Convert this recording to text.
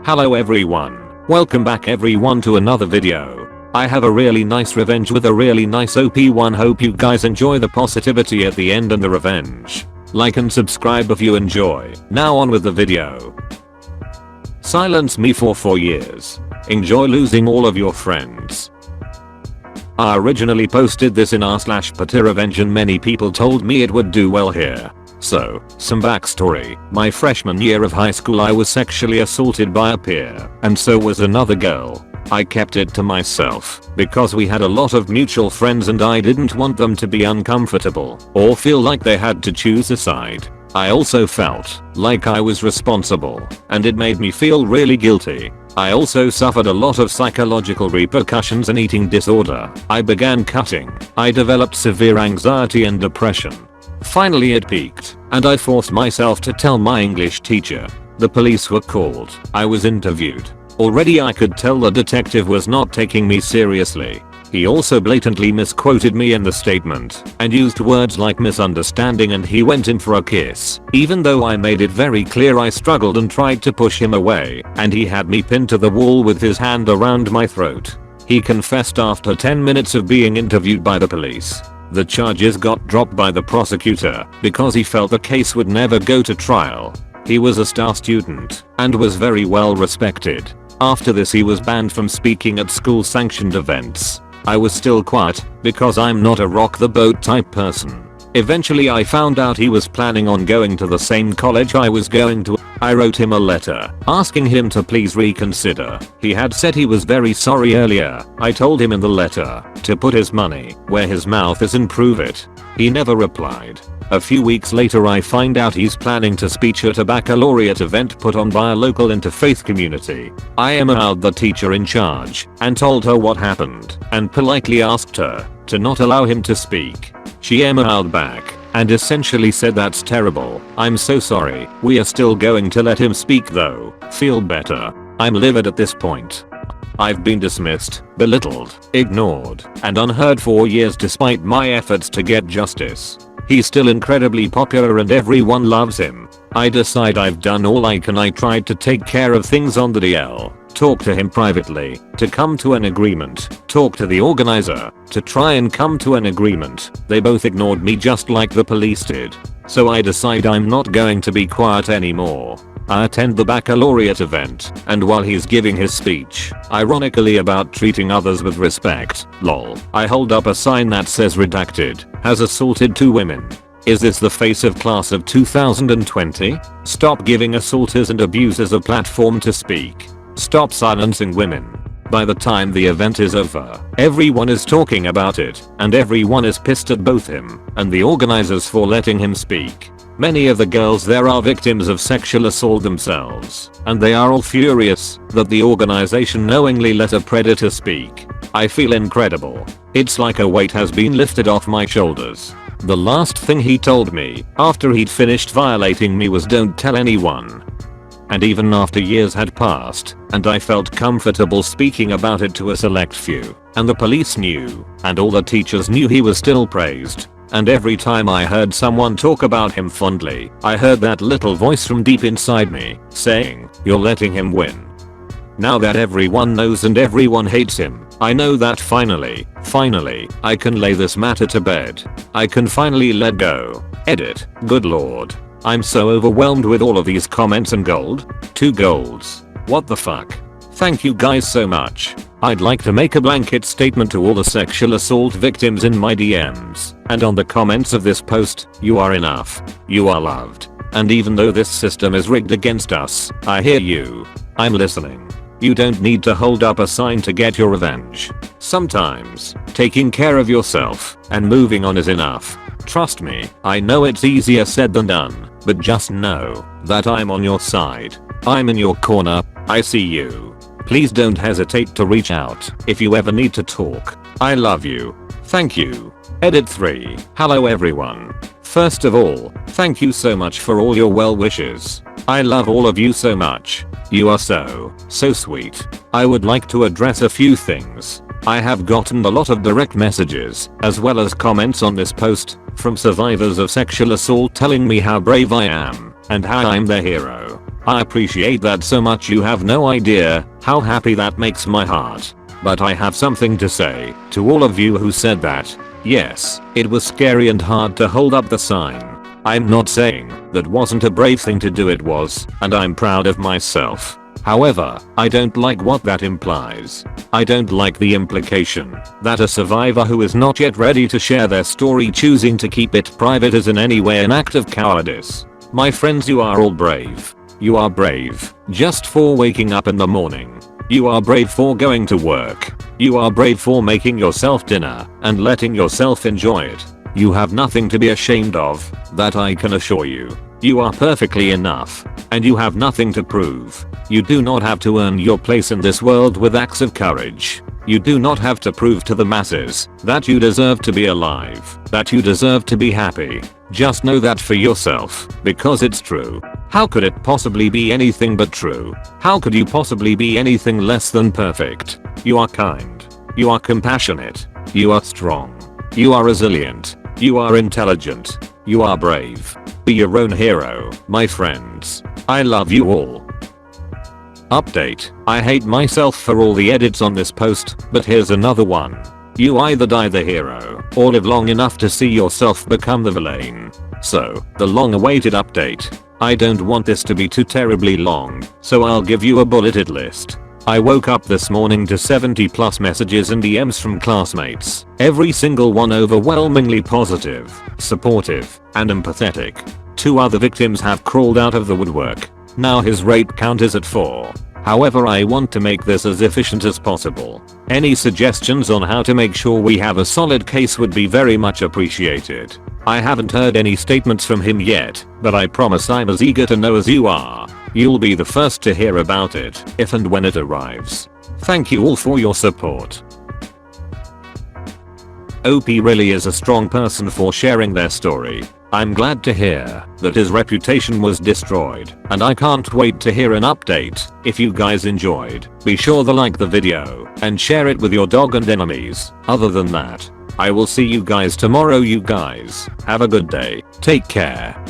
Hello everyone. Welcome back everyone to another video. I have a really nice revenge with a really nice OP one. Hope you guys enjoy the positivity at the end and the revenge. Like and subscribe if you enjoy. Now on with the video. Silence me for 4 years. Enjoy losing all of your friends. I originally posted this in r/ProRevenge and many people told me it would do well here. So, some backstory. My freshman year of high school I was sexually assaulted by a peer, and so was another girl. I kept it to myself because we had a lot of mutual friends and I didn't want them to be uncomfortable or feel like they had to choose a side. I also felt like I was responsible and it made me feel really guilty. I also suffered a lot of psychological repercussions and eating disorder. I began cutting. I developed severe anxiety and depression. Finally it peaked, and I forced myself to tell my English teacher. The police were called. I was interviewed. Already I could tell the detective was not taking me seriously. He also blatantly misquoted me in the statement and used words like misunderstanding and he went in for a kiss, even though I made it very clear I struggled and tried to push him away, and he had me pinned to the wall with his hand around my throat. He confessed after 10 minutes of being interviewed by the police. The charges got dropped by the prosecutor because he felt the case would never go to trial. He was a star student and was very well respected. After this he was banned from speaking at school sanctioned events. I was still quiet because I'm not a rock the boat type person. Eventually I found out he was planning on going to the same college I was going to. I wrote him a letter asking him to please reconsider. He had said he was very sorry earlier. I told him in the letter to put his money where his mouth is and prove it. He never replied. A few weeks later I find out he's planning to speak at a baccalaureate event put on by a local interfaith community. I emailed the teacher in charge and told her what happened and politely asked her to not allow him to speak. She emailed back and essentially said that's terrible. I'm so sorry. We are still going to let him speak though. Feel better. I'm livid at this point. I've been dismissed, belittled, ignored, and unheard for years despite my efforts to get justice. He's still incredibly popular and everyone loves him. I decide I've done all I can. I tried to take care of things on the DL, talk to him privately, to come to an agreement, talk to the organizer, to try and come to an agreement. They both ignored me just like the police did. So I decide I'm not going to be quiet anymore. I attend the baccalaureate event, and while he's giving his speech, ironically about treating others with respect, lol, I hold up a sign that says redacted, has assaulted 2 women. Is this the face of class of 2020? Stop giving assaulters and abusers a platform to speak. Stop silencing women. By the time the event is over, everyone is talking about it, and everyone is pissed at both him and the organizers for letting him speak. Many of the girls there are victims of sexual assault themselves, and they are all furious that the organization knowingly let a predator speak. I feel incredible. It's like a weight has been lifted off my shoulders. The last thing he told me after he'd finished violating me was don't tell anyone. And even after years had passed, and I felt comfortable speaking about it to a select few, and the police knew, and all the teachers knew, he was still praised. And every time I heard someone talk about him fondly, I heard that little voice from deep inside me saying, "You're letting him win." Now that everyone knows and everyone hates him, I know that finally, I can lay this matter to bed. I can finally let go. Edit. Good lord. I'm so overwhelmed with all of these comments and gold. 2 golds. What the fuck? Thank you guys so much. I'd like to make a blanket statement to all the sexual assault victims in my DMs and on the comments of this post. You are enough. You are loved. And even though this system is rigged against us, I hear you. I'm listening. You don't need to hold up a sign to get your revenge. Sometimes, taking care of yourself and moving on is enough. Trust me, I know it's easier said than done, but just know that I'm on your side. I'm in your corner. I see you. Please don't hesitate to reach out if you ever need to talk. I love you. Thank you. Edit 3. Hello everyone. First of all, thank you so much for all your well wishes. I love all of you so much. You are so sweet. I would like to address a few things. I have gotten a lot of direct messages, as well as comments on this post, from survivors of sexual assault telling me how brave I am, and how I'm their hero. I appreciate that so much, you have no idea how happy that makes my heart. But I have something to say to all of you who said that. Yes, it was scary and hard to hold up the sign. I'm not saying that wasn't a brave thing to do, it was, and I'm proud of myself. However, I don't like what that implies. I don't like the implication that a survivor who is not yet ready to share their story choosing to keep it private is in any way an act of cowardice. My friends, you are all brave. You are brave just for waking up in the morning. You are brave for going to work. You are brave for making yourself dinner and letting yourself enjoy it. You have nothing to be ashamed of, that I can assure you. You are perfectly enough, and you have nothing to prove. You do not have to earn your place in this world with acts of courage. You do not have to prove to the masses that you deserve to be alive, that you deserve to be happy. Just know that for yourself, because it's true. How could it possibly be anything but true? How could you possibly be anything less than perfect? You are kind. You are compassionate. You are strong. You are resilient. You are intelligent. You are brave. Be your own hero, my friends. I love you all. Update. I hate myself for all the edits on this post, but here's another one. You either die the hero, or live long enough to see yourself become the villain. So, the long-awaited update. I don't want this to be too terribly long, so I'll give you a bulleted list. I woke up this morning to 70+ messages and DMs from classmates, every single one overwhelmingly positive, supportive, and empathetic. 2 other victims have crawled out of the woodwork. Now his rape count is at 4. However, I want to make this as efficient as possible. Any suggestions on how to make sure we have a solid case would be very much appreciated. I haven't heard any statements from him yet, but I promise I'm as eager to know as you are. You'll be the first to hear about it, if and when it arrives. Thank you all for your support. OP really is a strong person for sharing their story. I'm glad to hear that his reputation was destroyed, and I can't wait to hear an update. If you guys enjoyed, be sure to like the video and share it with your dog and enemies. Other than that, I will see you guys tomorrow. You guys have a good day. Take care.